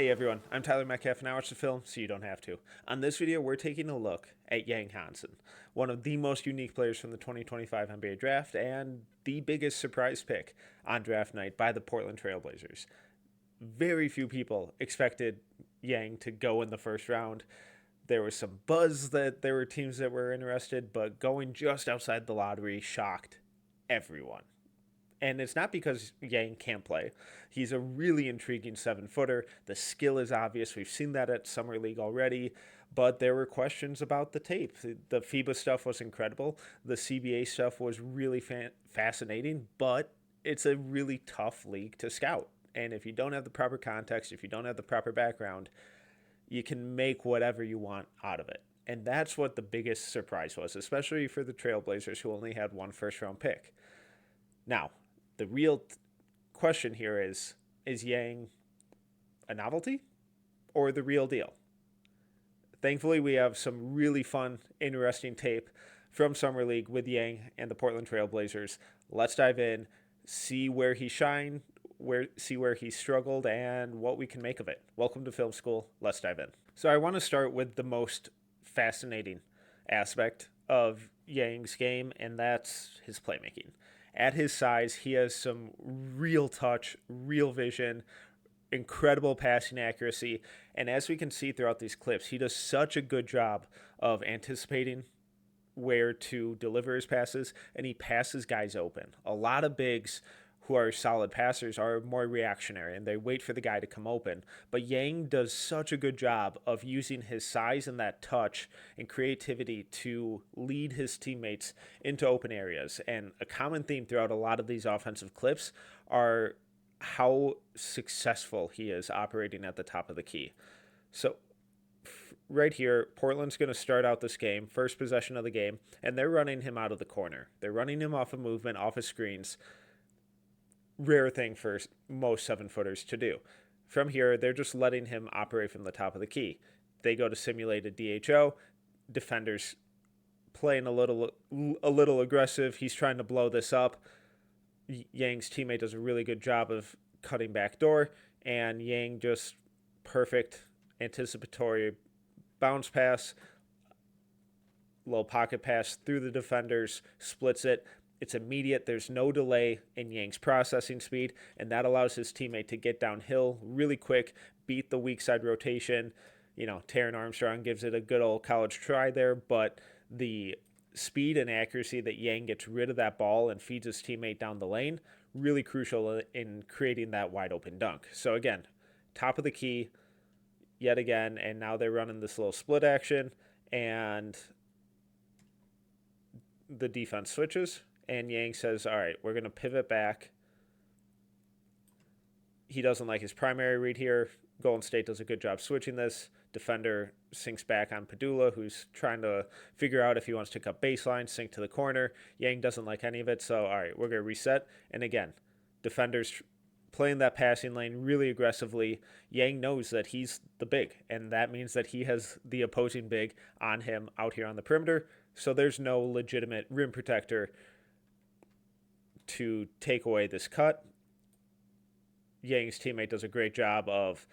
Hey everyone, I'm Tyler Metcalf and I watch the film so you don't have to. On this video, we're taking a look at Yang Hansen, one of the most unique players from the 2025 NBA draft and the biggest surprise pick on draft night by the Portland Trailblazers. Very few people expected Yang to go in the first round. There was some buzz that there were teams that were interested, but going just outside the lottery shocked everyone. And it's not because Yang can't play. He's a really intriguing 7-footer. The skill is obvious. We've seen that at Summer League already. But there were questions about the tape. The FIBA stuff was incredible. The CBA stuff was really fascinating. But it's a really tough league to scout. And if you don't have the proper context, if you don't have the proper background, you can make whatever you want out of it. And that's what the biggest surprise was, especially for the Trailblazers who only had one first-round pick. Now, the real question here is Yang a novelty or the real deal? Thankfully, we have some really fun, interesting tape from Summer League with Yang and the Portland Trailblazers. Let's dive in, see where he shined, see where he struggled, and what we can make of it. Welcome to Film School. Let's dive in. So I want to start with the most fascinating aspect of Yang's game, and that's his playmaking. At his size, he has some real touch, real vision, incredible passing accuracy. And as we can see throughout these clips, he does such a good job of anticipating where to deliver his passes, and he passes guys open. A lot of bigs who are solid passers are more reactionary and they wait for the guy to come open. But Yang does such a good job of using his size and that touch and creativity to lead his teammates into open areas. And a common theme throughout a lot of these offensive clips are how successful he is operating at the top of the key. So right here, Portland's going to start out this game, first possession of the game, and they're running him out of the corner. They're running him off of movement, off of screens. Rare thing for most 7-footers to do. From here, they're just letting him operate from the top of the key. They go to simulated DHO. Defenders playing a little aggressive. He's trying to blow this up. Yang's teammate does a really good job of cutting back door, and Yang just perfect anticipatory bounce pass, little pocket pass through the defenders, splits it. It's immediate. There's no delay in Yang's processing speed, and that allows his teammate to get downhill really quick, beat the weak side rotation. Taron Armstrong gives it a good old college try there, but the speed and accuracy that Yang gets rid of that ball and feeds his teammate down the lane, really crucial in creating that wide open dunk. So again, top of the key yet again, and now they're running this little split action, and the defense switches. And Yang says, all right, we're going to pivot back. He doesn't like his primary read here. Golden State does a good job switching this. Defender sinks back on Padula, who's trying to figure out if he wants to cut baseline, sink to the corner. Yang doesn't like any of it, so all right, we're going to reset. And again, defenders playing that passing lane really aggressively. Yang knows that he's the big, and that means that he has the opposing big on him out here on the perimeter, so there's no legitimate rim protector to take away this cut. Yang's teammate does a great job of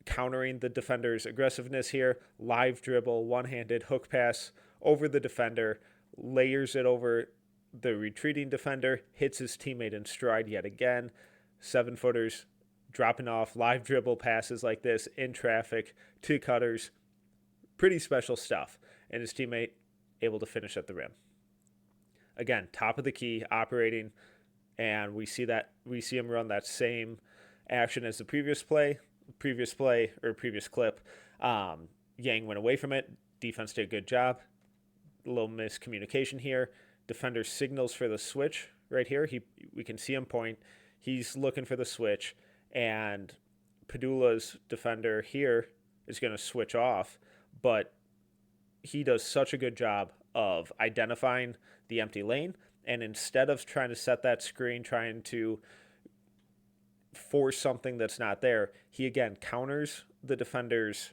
countering the defender's aggressiveness here. Live dribble, one-handed hook pass over the defender, layers it over the retreating defender, hits his teammate in stride yet again. 7-footers dropping off live dribble passes like this in traffic, 2 cutters. Pretty special stuff. And his teammate able to finish at the rim. Again, top of the key, operating, and we see him run that same action as the previous clip. Yang went away from it. Defense did a good job. A little miscommunication here. Defender signals for the switch right here. We can see him point. He's looking for the switch, and Padula's defender here is going to switch off, but he does such a good job of identifying the empty lane, and instead of trying to set that screen, trying to force something that's not there, he again counters the defender's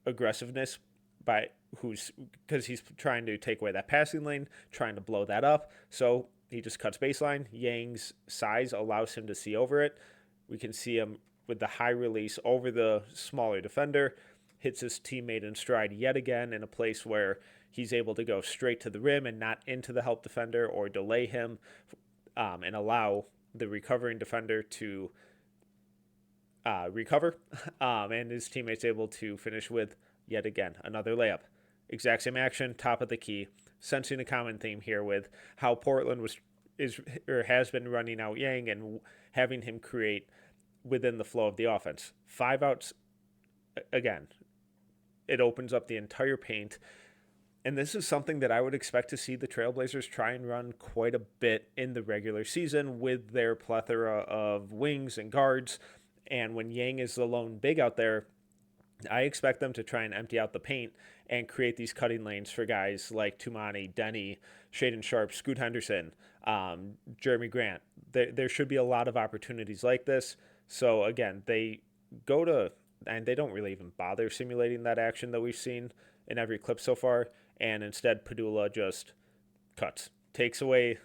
aggressiveness because he's trying to take away that passing lane, trying to blow that up. So he just cuts baseline. Yang's size allows him to see over it. We can see him with the high release over the smaller defender, hits his teammate in stride yet again in a place where he's able to go straight to the rim and not into the help defender or delay him, and allow the recovering defender to recover, and his teammate's able to finish with yet again another layup. Exact same action, top of the key, sensing a common theme here with how Portland has been running out Yang and having him create within the flow of the offense. 5 outs, again, it opens up the entire paint. And this is something that I would expect to see the Trailblazers try and run quite a bit in the regular season with their plethora of wings and guards. And when Yang is the lone big out there, I expect them to try and empty out the paint and create these cutting lanes for guys like Tumani, Denny, Shaden Sharp, Scoot Henderson, Jeremy Grant. There should be a lot of opportunities like this. So again, they go to, and they don't really even bother simulating that action that we've seen in every clip so far. And instead, Padula just cuts, takes away.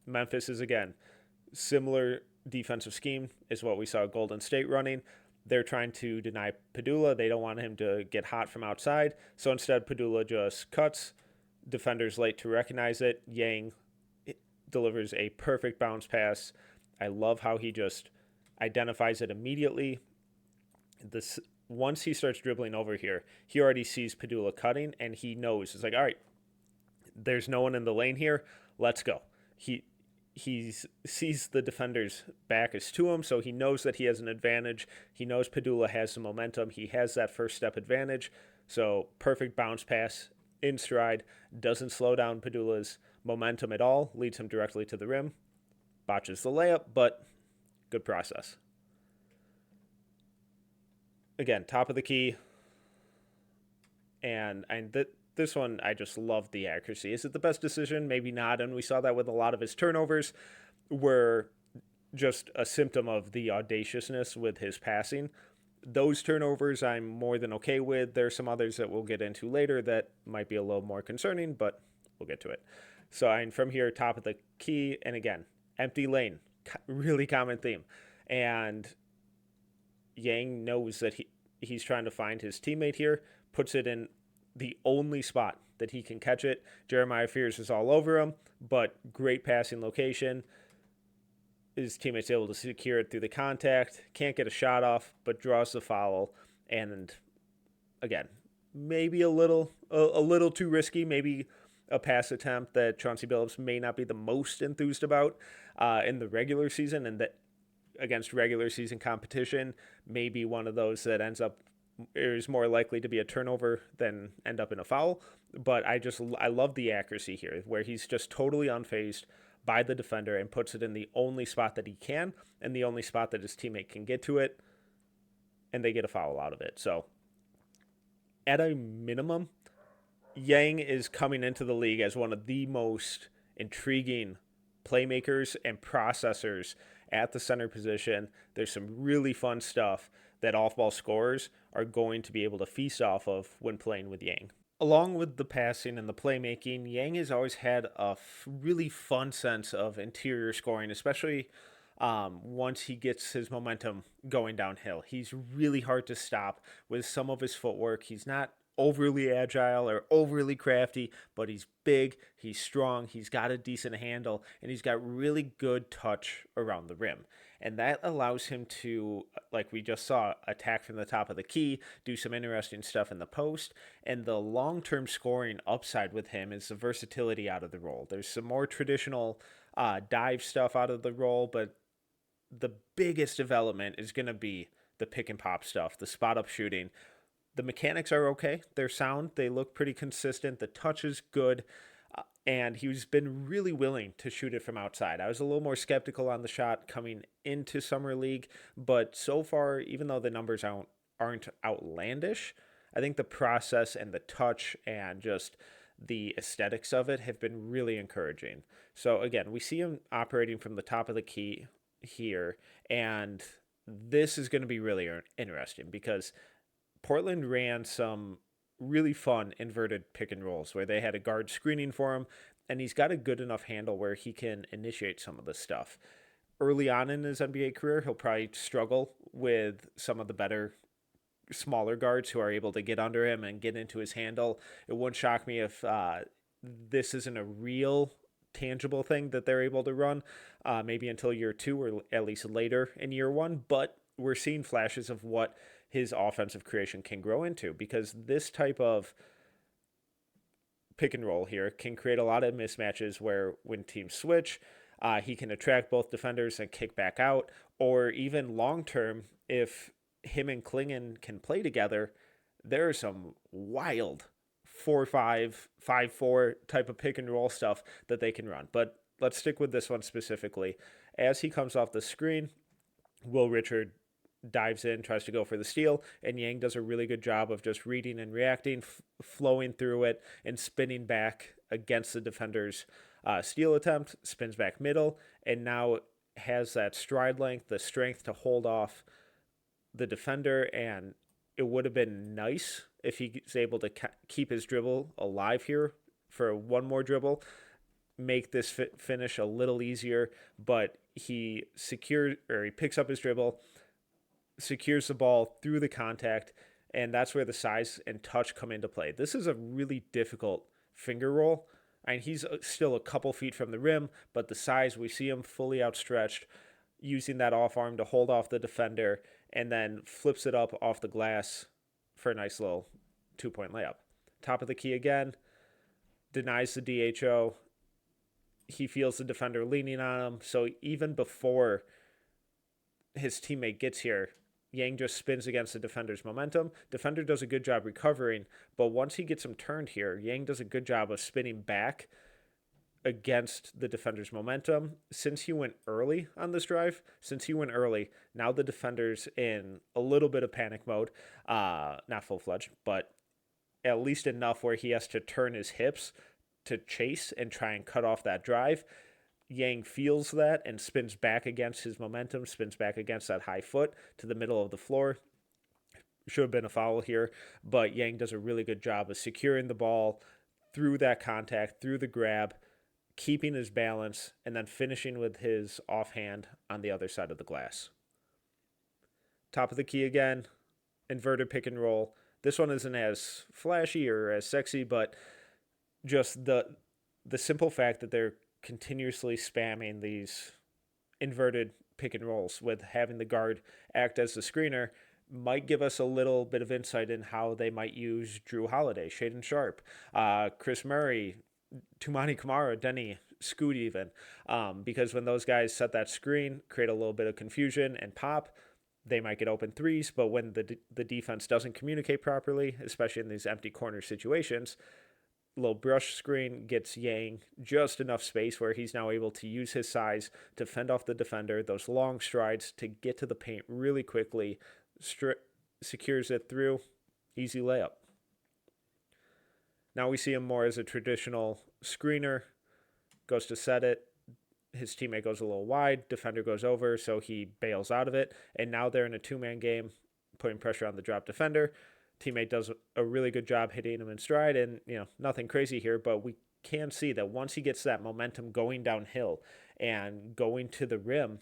Memphis is, again, similar defensive scheme is what we saw Golden State running. They're trying to deny Padula. They don't want him to get hot from outside. So instead, Padula just cuts. Defenders late to recognize it. Yang delivers a perfect bounce pass. I love how he just identifies it immediately. Once he starts dribbling over here, he already sees Padula cutting, and he knows. It's like, all right, there's no one in the lane here. Let's go. He sees the defender's back is to him, so he knows that he has an advantage. He knows Padula has some momentum. He has that first step advantage. So perfect bounce pass in stride. Doesn't slow down Padula's momentum at all. Leads him directly to the rim. Botches the layup, but good process. Again, top of the key. And this one, I just love the accuracy. Is it the best decision? Maybe not. And we saw that with a lot of his turnovers were just a symptom of the audaciousness with his passing. Those turnovers I'm more than okay with. There are some others that we'll get into later that might be a little more concerning, but we'll get to it. So from here, top of the key, and again, empty lane. Really common theme. And Yang knows that he's trying to find his teammate here, puts it in the only spot that he can catch it. Jeremiah Fears is all over him, but great passing location. His teammate's able to secure it through the contact. Can't get a shot off, but draws the foul. And again, maybe a little too risky. Maybe a pass attempt that Chauncey Billups may not be the most enthused about in the regular season, and that against regular season competition, maybe one of those that is more likely to be a turnover than end up in a foul. But I love the accuracy here, where he's just totally unfazed by the defender and puts it in the only spot that he can and the only spot that his teammate can get to it, and they get a foul out of it. So at a minimum, Yang is coming into the league as one of the most intriguing playmakers and processors at the center position. There's some really fun stuff that off-ball scorers are going to be able to feast off of when playing with Yang. Along with the passing and the playmaking, Yang has always had a really fun sense of interior scoring, especially once he gets his momentum going downhill. He's really hard to stop with some of his footwork. He's not overly agile or overly crafty, but he's big, he's strong, he's got a decent handle, and he's got really good touch around the rim. And that allows him to, like we just saw, attack from the top of the key, do some interesting stuff in the post. And the long-term scoring upside with him is the versatility out of the roll. There's some more traditional dive stuff out of the roll, but the biggest development is going to be the pick and pop stuff, the spot-up shooting. The mechanics are okay. They're sound. They look pretty consistent. The touch is good. And he's been really willing to shoot it from outside. I was a little more skeptical on the shot coming into Summer League, but so far, even though the numbers aren't outlandish, I think the process and the touch and just the aesthetics of it have been really encouraging. So again, we see him operating from the top of the key here, and this is going to be really interesting because Portland ran some really fun inverted pick and rolls where they had a guard screening for him, and he's got a good enough handle where he can initiate some of this stuff. early on in his NBA career, he'll probably struggle with some of the better smaller guards who are able to get under him and get into his handle. It wouldn't shock me if this isn't a real tangible thing that they're able to run, maybe until year 2 or at least later in year 1. But we're seeing flashes of what his offensive creation can grow into, because this type of pick and roll here can create a lot of mismatches where when teams switch, he can attract both defenders and kick back out, or even long term, if him and Klingon can play together, there are some wild 4-5, 5-4 type of pick and roll stuff that they can run. But let's stick with this one specifically. As he comes off the screen, Will Richard dives in, tries to go for the steal, and Yang does a really good job of just reading and reacting, flowing through it, and spinning back against the defender's steal attempt, spins back middle, and now has that stride length, the strength to hold off the defender. And it would have been nice if he's able to keep his dribble alive here for one more dribble, make this finish a little easier, but he picks up his dribble, secures the ball through the contact, and that's where the size and touch come into play. This is a really difficult finger roll, and he's still a couple feet from the rim, but the size, we see him fully outstretched, using that off arm to hold off the defender, and then flips it up off the glass for a nice little 2-point layup. Top of the key again, denies the DHO. He feels the defender leaning on him, so even before his teammate gets here, Yang just spins against the defender's momentum. Defender does a good job recovering, but once he gets him turned here, Yang does a good job of spinning back against the defender's momentum. Since he went early on this drive, now the defender's in a little bit of panic mode. Not full-fledged, but at least enough where he has to turn his hips to chase and try and cut off that drive. Yang feels that and spins back against his momentum, spins back against that high foot to the middle of the floor. Should have been a foul here, but Yang does a really good job of securing the ball through that contact, through the grab, keeping his balance, and then finishing with his offhand on the other side of the glass. Top of the key again, inverted pick and roll. This one isn't as flashy or as sexy, but just the simple fact that they're continuously spamming these inverted pick and rolls with having the guard act as the screener might give us a little bit of insight in how they might use Drew Holiday, Shaedon Sharpe, Chris Murray, Toumani Camara, Denny, Scoot even, because when those guys set that screen, create a little bit of confusion and pop, they might get open threes, but when the defense doesn't communicate properly, especially in these empty corner situations, little brush screen gets Yang just enough space where he's now able to use his size to fend off the defender, those long strides to get to the paint really quickly, secures it through, easy layup. Now we see him more as a traditional screener, goes to set it, his teammate goes a little wide, defender goes over, so he bails out of it, and now they're in a two-man game, putting pressure on the drop defender. Teammate does a really good job hitting him in stride, and nothing crazy here, but we can see that once he gets that momentum going downhill and going to the rim,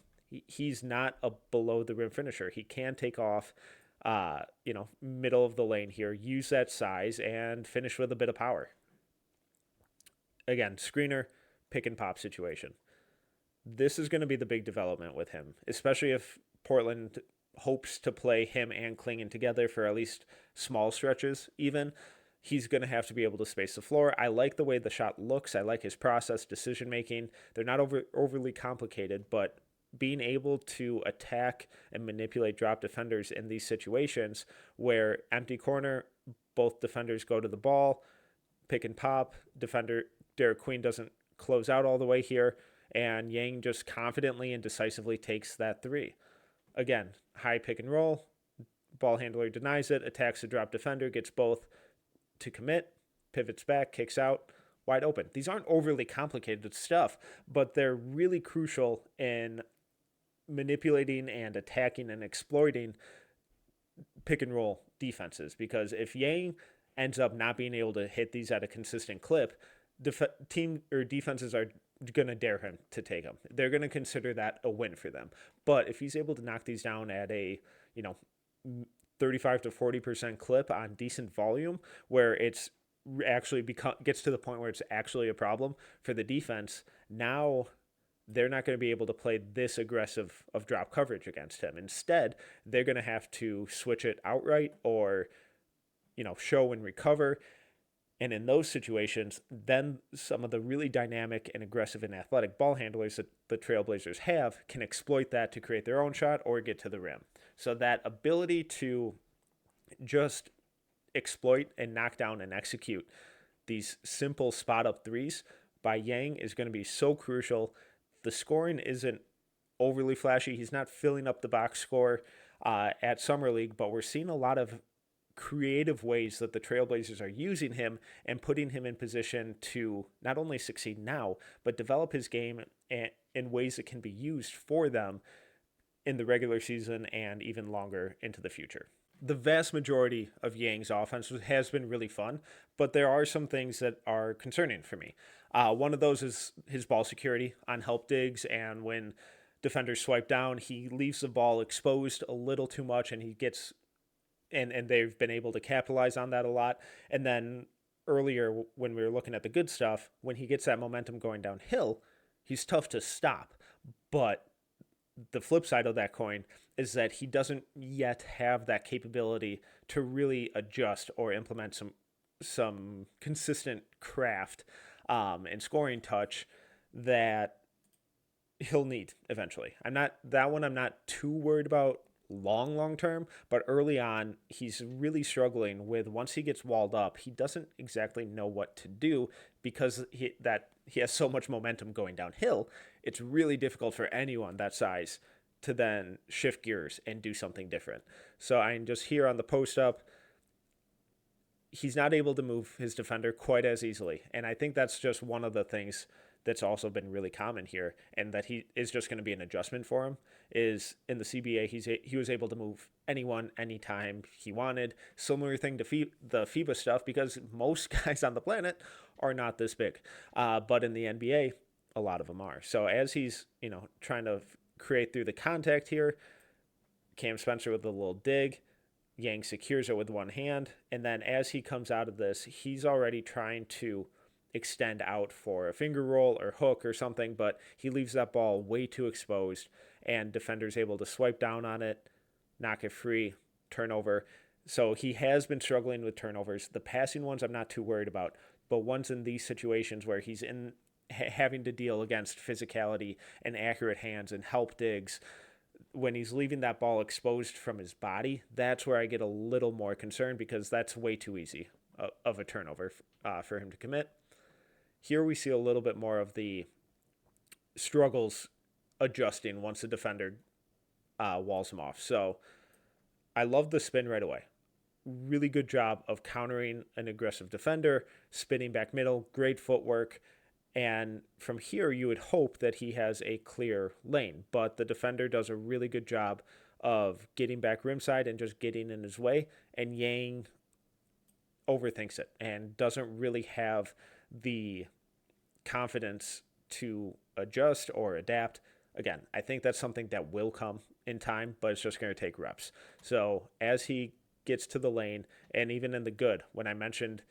he's not a below the rim finisher. He can take off middle of the lane here, use that size, and finish with a bit of power. Again, screener, pick and pop situation. This is going to be the big development with him, especially if Portland hopes to play him and Klingon together for at least small stretches even. He's going to have to be able to space the floor. I like the way the shot looks. I like his process, decision making. They're not overly complicated, but being able to attack and manipulate drop defenders in these situations where empty corner, both defenders go to the ball, pick and pop, defender Derek Queen doesn't close out all the way here, and Yang just confidently and decisively takes that three. Again, high pick and roll, ball handler denies it, attacks the drop defender, gets both to commit, pivots back, kicks out, wide open. These aren't overly complicated stuff, but they're really crucial in manipulating and attacking and exploiting pick and roll defenses, because if Yang ends up not being able to hit these at a consistent clip, defenses are going to dare him to take them. They're going to consider that a win for them. But if he's able to knock these down at a, 35 to 40% clip on decent volume, where it's actually gets to the point where it's actually a problem for the defense, now they're not going to be able to play this aggressive of drop coverage against him. Instead, they're going to have to switch it outright or, show and recover. And in those situations, then some of the really dynamic and aggressive and athletic ball handlers that the Trailblazers have can exploit that to create their own shot or get to the rim. So that ability to just exploit and knock down and execute these simple spot up threes by Yang is going to be so crucial. The scoring isn't overly flashy. He's not filling up the box score at Summer League, but we're seeing a lot of creative ways that the Trailblazers are using him and putting him in position to not only succeed now, but develop his game in ways that can be used for them in the regular season and even longer into the future. The vast majority of Yang's offense has been really fun, but there are some things that are concerning for me. One of those is his ball security on help digs, and when defenders swipe down, he leaves the ball exposed a little too much, and he gets, and they've been able to capitalize on that a lot. And then earlier, when we were looking at the good stuff, when he gets that momentum going downhill, he's tough to stop. But the flip side of that coin is that he doesn't yet have that capability to really adjust or implement some consistent craft and scoring touch that he'll need eventually. I'm not too worried about long term, but early on he's really struggling with, once he gets walled up, he doesn't exactly know what to do because he has so much momentum going downhill. It's really difficult for anyone that size to then shift gears and do something different. So I'm just here on the post up. He's not able to move his defender quite as easily. And I think that's just one of the things that's also been really common here, and that he is just going to be an adjustment for him, is in the CBA, he was able to move anyone, anytime he wanted. Similar thing to the FIBA stuff, because most guys on the planet are not this big. But in the NBA, a lot of them are. So as he's, trying to create through the contact here, Cam Spencer with a little dig, Yang secures it with one hand, and then as he comes out of this, he's already trying to extend out for a finger roll or hook or something, but he leaves that ball way too exposed, and defenders able to swipe down on it, knock it free, turnover. So he has been struggling with turnovers. The passing ones I'm not too worried about, but ones in these situations where he's having to deal against physicality and accurate hands and help digs, when he's leaving that ball exposed from his body, that's where I get a little more concerned, because that's way too easy of a turnover for him to commit. Here we see a little bit more of the struggles adjusting once the defender walls him off. So I love the spin right away. Really good job of countering an aggressive defender, spinning back middle, great footwork. And from here, you would hope that he has a clear lane, but the defender does a really good job of getting back rimside and just getting in his way, and Yang overthinks it and doesn't really have the confidence to adjust or adapt. Again, I think that's something that will come in time, but it's just going to take reps. So as he gets to the lane, and even in the good, when I mentioned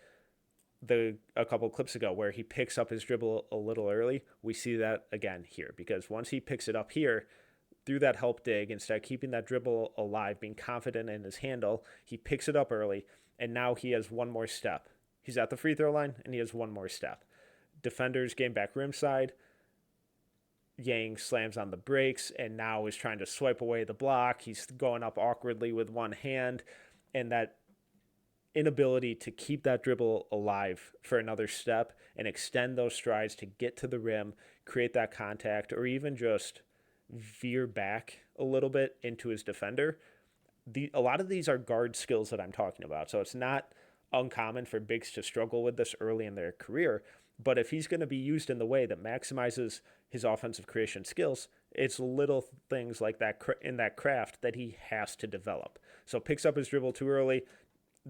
a couple clips ago where he picks up his dribble a little early, we see that again here, because once he picks it up here through that help dig, instead of keeping that dribble alive, being confident in his handle, he picks it up early, and now he has one more step. He's at the free throw line, and he has one more step. Defenders gain back rim side. Yang slams on the brakes and now is trying to swipe away the block. He's going up awkwardly with one hand, and that inability to keep that dribble alive for another step and extend those strides to get to the rim, create that contact, or even just veer back a little bit into his defender. A lot of these are guard skills that I'm talking about. So it's not uncommon for bigs to struggle with this early in their career. But if he's going to be used in the way that maximizes his offensive creation skills, it's little things like that in that craft that he has to develop. So picks up his dribble too early.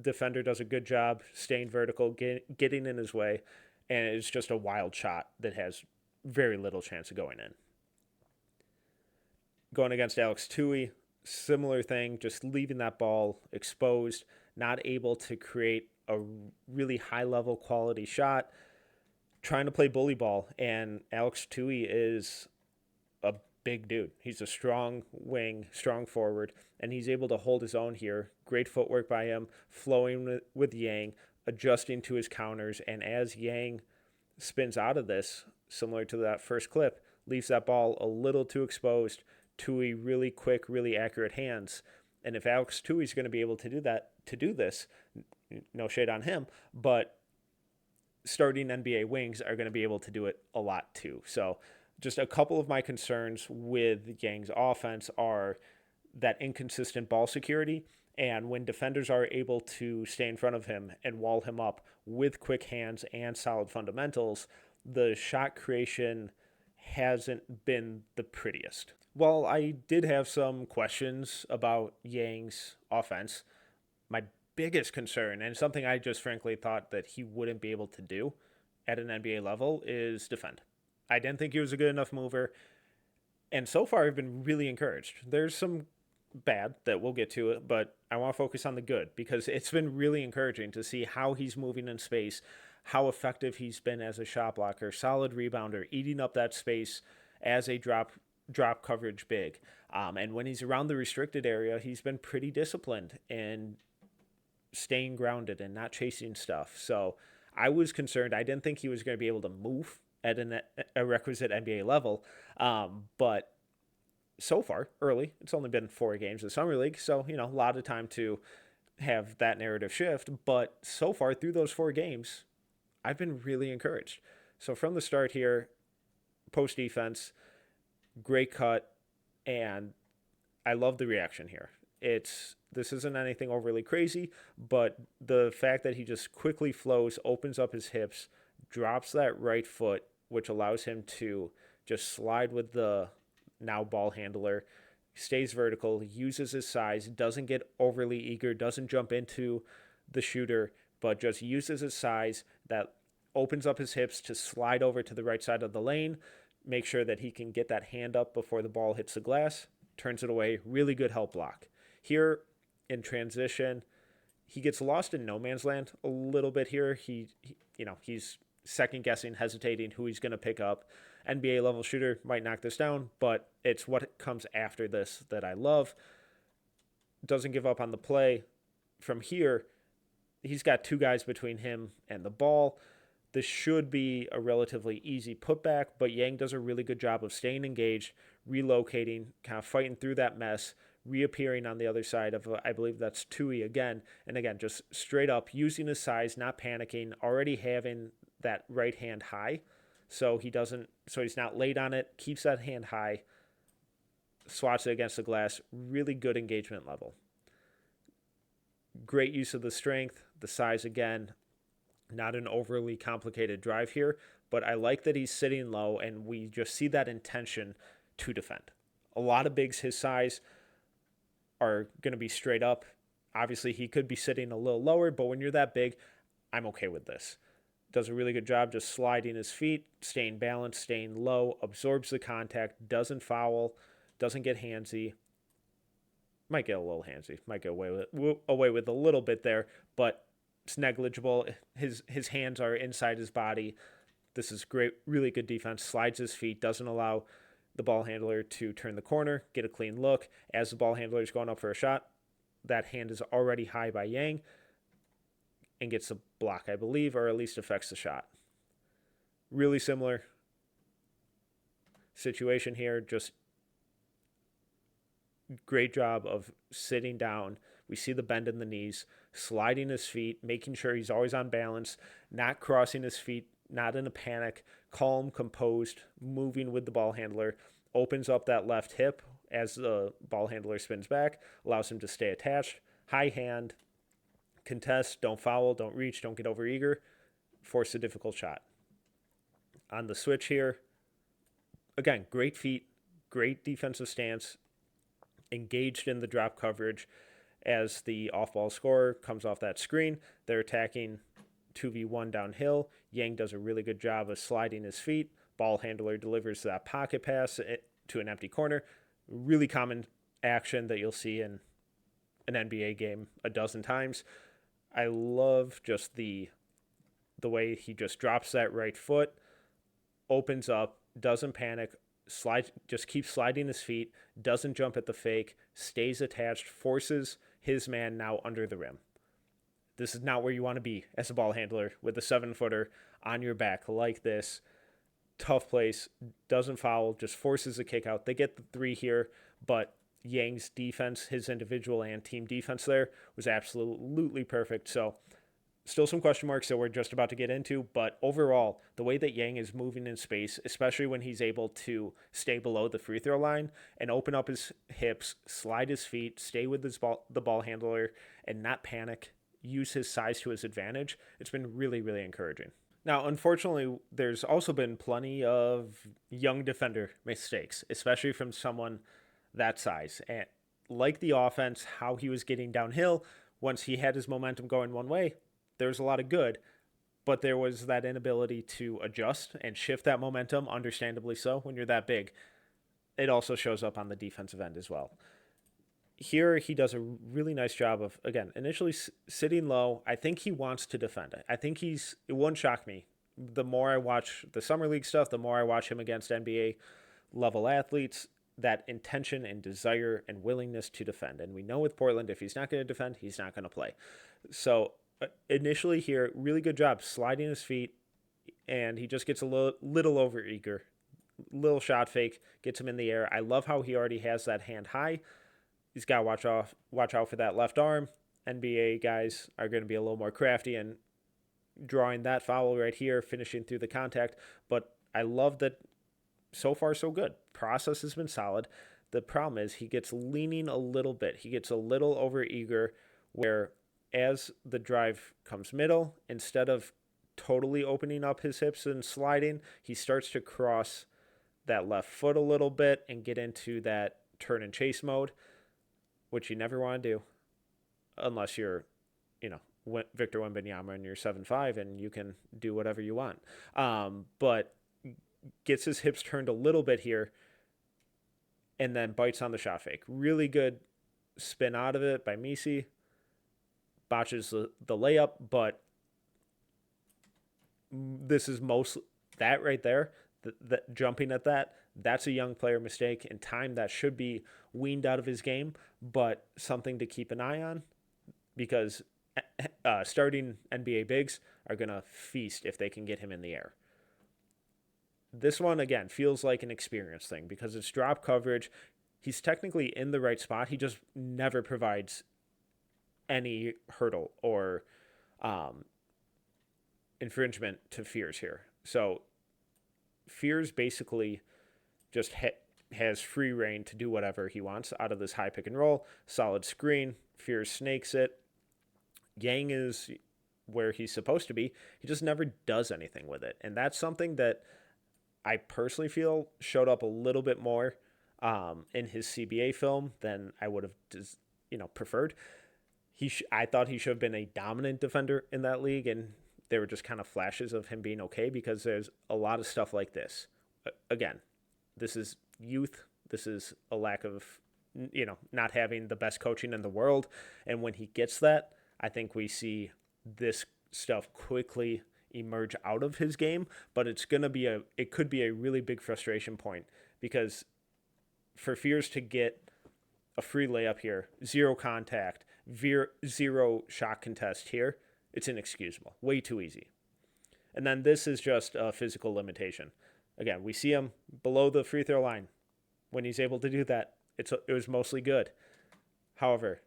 Defender does a good job staying vertical, getting in his way, and it's just a wild shot that has very little chance of going in. Going against Alex Tui, similar thing, just leaving that ball exposed, not able to create a really high level quality shot, trying to play bully ball. And Alex Tui is a big dude. He's a strong wing, strong forward, and he's able to hold his own here. Great footwork by him, flowing with Yang, adjusting to his counters. And as Yang spins out of this, similar to that first clip, leaves that ball a little too exposed. Tui really quick, really accurate hands. And if Alex Tui is going to be able to do this, no shade on him, but starting NBA wings are going to be able to do it a lot too. So just a couple of my concerns with Yang's offense are that inconsistent ball security, and when defenders are able to stay in front of him and wall him up with quick hands and solid fundamentals, the shot creation hasn't been the prettiest. While I did have some questions about Yang's offense, my biggest concern, and something I just frankly thought that he wouldn't be able to do at an NBA level, is defend. I didn't think he was a good enough mover, and so far I've been really encouraged. There's some bad that we'll get to it, but I want to focus on the good because it's been really encouraging to see how he's moving in space, how effective he's been as a shot blocker, solid rebounder, eating up that space as a drop coverage big. And when he's around the restricted area, he's been pretty disciplined and staying grounded and not chasing stuff. So I was concerned. I didn't think he was going to be able to move at a requisite NBA level. But so far, early, it's only been 4 games of Summer League. So, a lot of time to have that narrative shift. But so far through those 4 games, I've been really encouraged. So from the start here, post defense, great cut, and I love the reaction here. This isn't anything overly crazy, but the fact that he just quickly flows, opens up his hips, drops that right foot, which allows him to just slide with the now ball handler, stays vertical, uses his size, doesn't get overly eager, doesn't jump into the shooter, but just uses his size, that opens up his hips to slide over to the right side of the lane, make sure that he can get that hand up before the ball hits the glass, turns it away. Really good help block. Here in transition, he gets lost in no man's land a little bit here. He's second guessing, hesitating who he's going to pick up. NBA level shooter might knock this down, but it's what comes after this that I love. Doesn't give up on the play. From here, he's got 2 guys between him and the ball. This should be a relatively easy putback, but Yang does a really good job of staying engaged, relocating, kind of fighting through that mess, reappearing on the other side of, I believe that's Tui again. And again, just straight up using his size, not panicking, already having that right hand high. So he's not late on it, keeps that hand high, swats it against the glass. Really good engagement level. Great use of the strength, the size again. Not an overly complicated drive here, but I like that he's sitting low and we just see that intention to defend. A lot of bigs his size are going to be straight up. Obviously, he could be sitting a little lower, but when you're that big, I'm okay with this. Does a really good job just sliding his feet, staying balanced, staying low, absorbs the contact, doesn't foul, doesn't get handsy. Might get a little handsy, might get away with a little bit there, but it's negligible. His hands are inside his body. This is great, really good defense. Slides his feet, doesn't allow the ball handler to turn the corner, get a clean look. As the ball handler is going up for a shot, that hand is already high by Yang and gets a block, I believe, or at least affects the shot. Really similar situation here. Just great job of sitting down. We see the bend in the knees, sliding his feet, making sure he's always on balance, not crossing his feet, not in a panic, calm, composed, moving with the ball handler, opens up that left hip as the ball handler spins back, allows him to stay attached, high hand, contest, don't foul, don't reach, don't get over eager, force a difficult shot. On the switch here, again, great feet, great defensive stance, engaged in the drop coverage as the off-ball scorer comes off that screen. They're attacking 2v1 downhill. Yang does a really good job of sliding his feet, ball handler delivers that pocket pass to an empty corner. Really common action that you'll see in an NBA game a dozen times. I love just the way he just drops that right foot, opens up, doesn't panic, slides, just keeps sliding his feet, doesn't jump at the fake, stays attached, forces his man now under the rim. This is not where you want to be as a ball handler with a 7-footer on your back like this. Tough place, doesn't foul, just forces a kick out. They get the 3 here, but Yang's defense, his individual and team defense there, was absolutely perfect. So still some question marks that we're just about to get into, but overall, the way that Yang is moving in space, especially when he's able to stay below the free throw line and open up his hips, slide his feet, stay with the ball handler, and not panic, use his size to his advantage, it's been really, really encouraging. Now, unfortunately, there's also been plenty of young defender mistakes, especially from someone that size. And like the offense, how he was getting downhill, once he had his momentum going one way, there's a lot of good, but there was that inability to adjust and shift that momentum, understandably so, when you're that big. It also shows up on the defensive end as well. Here, he does a really nice job of, again, initially sitting low. I think he wants to defend it. I think it won't shock me. The more I watch the Summer League stuff, the more I watch him against NBA level athletes, that intention and desire and willingness to defend. And we know with Portland, if he's not going to defend, he's not going to play. So initially here, really good job sliding his feet, and he just gets a little over eager. Little shot fake, gets him in the air. I love how he already has that hand high. He's got to watch out for that left arm. NBA guys are going to be a little more crafty and drawing that foul right here, finishing through the contact. But I love that so far so good. Process has been solid. The problem is he gets leaning a little bit. He gets a little over eager where as the drive comes middle, instead of totally opening up his hips and sliding, he starts to cross that left foot a little bit and get into that turn and chase mode, which you never want to do unless you're, Victor Wembanyama and you're 7'5" and you can do whatever you want. But gets his hips turned a little bit here and then bites on the shot fake. Really good spin out of it by Misi. Botches the layup, but this is mostly that right there, that jumping at that's a young player mistake. In time, that should be weaned out of his game, but something to keep an eye on because starting NBA bigs are going to feast if they can get him in the air. This one, again, feels like an experience thing because it's drop coverage. He's technically in the right spot. He just never provides any hurdle or infringement to Fears here. So Fears basically just has free reign to do whatever he wants out of this high pick and roll. Solid screen. Fears snakes it. Yang is where he's supposed to be. He just never does anything with it. And that's something that I personally feel showed up a little bit more in his CBA film than I would have preferred. I thought he should have been a dominant defender in that league, and there were just kind of flashes of him being okay because there's a lot of stuff like this. Again, this is youth. This is a lack of, not having the best coaching in the world. And when he gets that, I think we see this stuff quickly emerge out of his game, but it could be a really big frustration point because for Fears to get a free layup here, zero contact, zero shot contest here, it's inexcusable. Way too easy. And then this is just a physical limitation. Again, we see him below the free throw line. When he's able to do that, it was mostly good. However,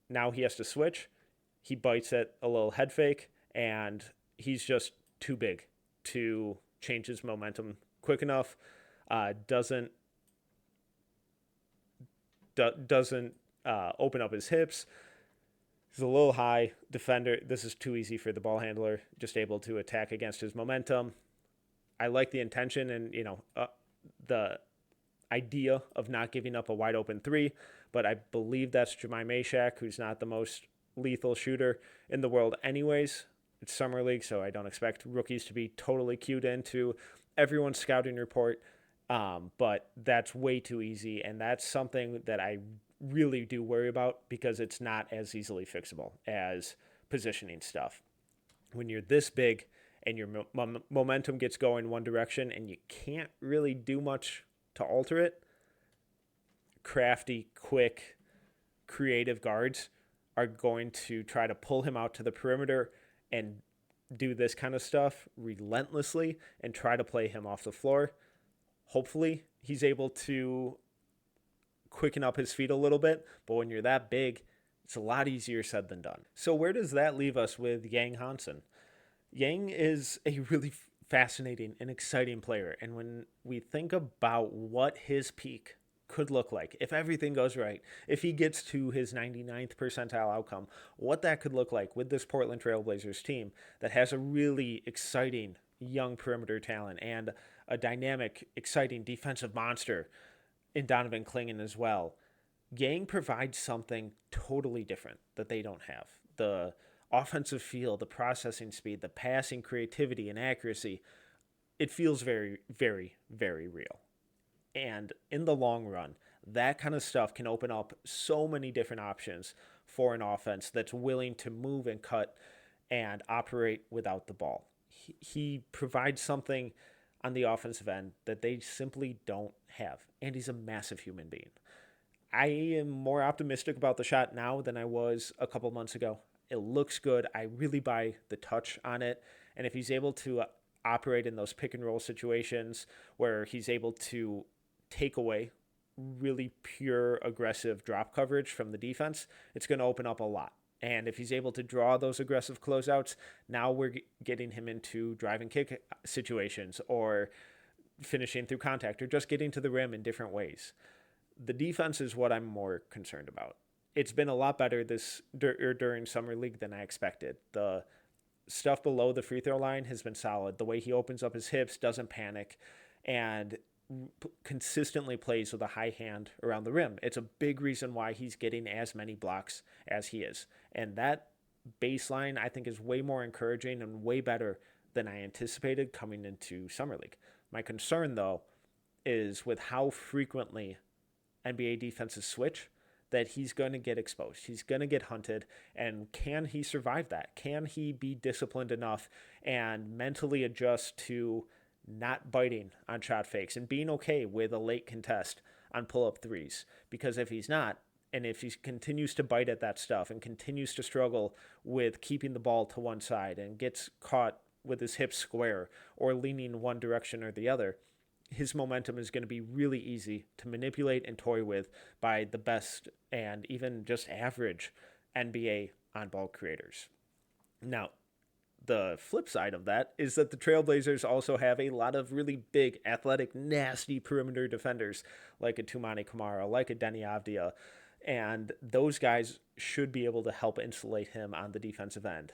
now he has to switch. He bites at a little head fake, and he's just too big to change his momentum quick enough. Doesn't open up his hips. He's a little high defender. This is too easy for the ball handler, just able to attack against his momentum. I like the intention and, the idea of not giving up a wide open 3, but I believe that's Jemai Mashak, who's not the most lethal shooter in the world anyways. It's Summer League, so I don't expect rookies to be totally cued into everyone's scouting report, but that's way too easy, and that's something that I really do worry about because it's not as easily fixable as positioning stuff. When you're this big and your momentum gets going one direction and you can't really do much to alter it, crafty, quick, creative guards are going to try to pull him out to the perimeter and do this kind of stuff relentlessly and try to play him off the floor. Hopefully, he's able to quicken up his feet a little bit, but when you're that big, it's a lot easier said than done. So where does that leave us with Yang Hansen? Yang is a really fascinating and exciting player, and when we think about what his peak could look like, if everything goes right, if he gets to his 99th percentile outcome, what that could look like with this Portland Trailblazers team that has a really exciting young perimeter talent and a dynamic, exciting defensive monster in Donovan Clingan as well. Yang provides something totally different that they don't have. The offensive feel, the processing speed, the passing creativity and accuracy, it feels very, very, very real. And in the long run, that kind of stuff can open up so many different options for an offense that's willing to move and cut and operate without the ball. He provides something on the offensive end that they simply don't have. And he's a massive human being. I am more optimistic about the shot now than I was a couple months ago. It looks good. I really buy the touch on it. And if he's able to operate in those pick and roll situations where he's able to take away really pure aggressive drop coverage from the defense, it's going to open up a lot. And if he's able to draw those aggressive closeouts, now we're getting him into drive and kick situations or finishing through contact or just getting to the rim in different ways. The defense is what I'm more concerned about. It's been a lot better during Summer League than I expected. The stuff below the free throw line has been solid. The way he opens up his hips, doesn't panic, and consistently plays with a high hand around the rim. It's a big reason why he's getting as many blocks as he is. And that baseline, I think, is way more encouraging and way better than I anticipated coming into Summer League. My concern, though, is with how frequently NBA defenses switch, that he's going to get exposed. He's going to get hunted. And can he survive that? Can he be disciplined enough and mentally adjust to not biting on shot fakes and being okay with a late contest on pull-up threes? Because if he's not, and if he continues to bite at that stuff and continues to struggle with keeping the ball to one side and gets caught with his hips square or leaning one direction or the other, his momentum is going to be really easy to manipulate and toy with by the best and even just average NBA on-ball creators. Now, the flip side of that is that the Trailblazers also have a lot of really big, athletic, nasty perimeter defenders like a Toumani Camara, like a Deni Avdija, and those guys should be able to help insulate him on the defensive end.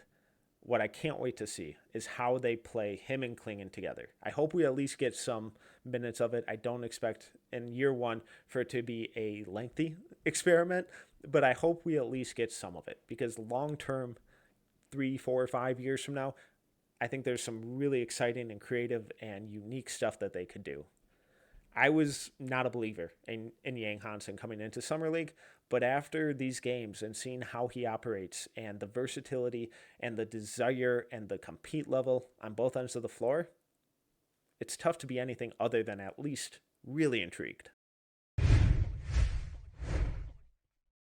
What I can't wait to see is how they play him and Clingan together. I hope we at least get some minutes of it. I don't expect in year one for it to be a lengthy experiment, but I hope we at least get some of it because long-term, 3, 4, 5 years from now, I think there's some really exciting and creative and unique stuff that they could do. I was not a believer in Yang Hansen coming into Summer League, but after these games and seeing how he operates and the versatility and the desire and the compete level on both ends of the floor, it's tough to be anything other than at least really intrigued.